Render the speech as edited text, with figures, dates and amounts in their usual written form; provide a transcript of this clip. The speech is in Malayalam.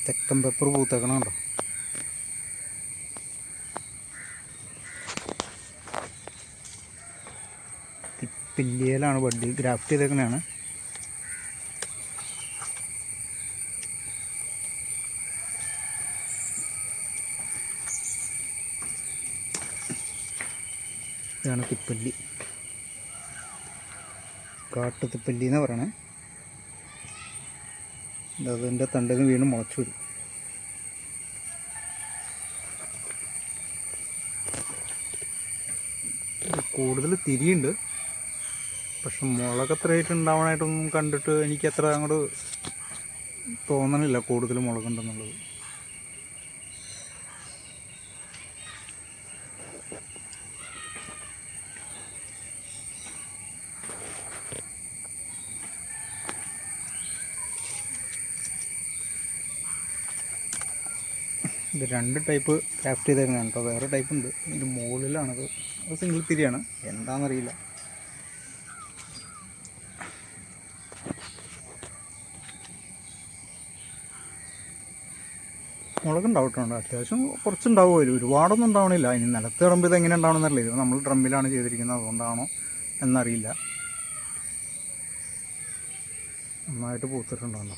തെക്കൻ പെപ്പർ പൂത്തേക്കണുണ്ടോ? തിപ്പില്ലിയിലാണ് ബഡ് ഗ്രാഫ്റ്റ് ചെയ്തേക്കണതാണ്. ഇതാണ് തിപ്പല്ലി, കാട്ടുതിപ്പല്ലി എന്ന് പറയണേ. അതിൻ്റെ തണ്ടിൽ വീണ് മുളച്ചു വരും. കൂടുതൽ തിരിയുണ്ട്, പക്ഷെ മുളക് എത്രയായിട്ട് ഉണ്ടാവാനായിട്ടൊന്നും കണ്ടിട്ട് എനിക്കത്ര അങ്ങോട്ട് തോന്നണില്ല കൂടുതൽ മുളകുണ്ടെന്നുള്ളത്. ഇത് 2 ടൈപ്പ് ക്രാഫ്റ്റ് ചെയ്തേക്കുന്നതാണ് കേട്ടോ. വേറെ ടൈപ്പ് ഉണ്ട്, ഇതിന് മുകളിലാണത്. അത് സിംഗിൾ തിരിയാണ്, എന്താണെന്നറിയില്ല. മുളകുണ്ടാവട്ടുണ്ട്, അത്യാവശ്യം കുറച്ചുണ്ടാവുമല്ലോ, ഒരുപാടൊന്നും ഉണ്ടാവണില്ല. ഇനി നിലത്ത് കിടമ്പോൾ ഇത് എങ്ങനെ ഉണ്ടാവണമെന്നറിയില്ല. ഇത് നമ്മൾ ഡ്രമ്മിലാണ് ചെയ്തിരിക്കുന്നത്, അതുകൊണ്ടാണോ എന്നറിയില്ല. നന്നായിട്ട് പൂത്തിട്ടുണ്ടോ?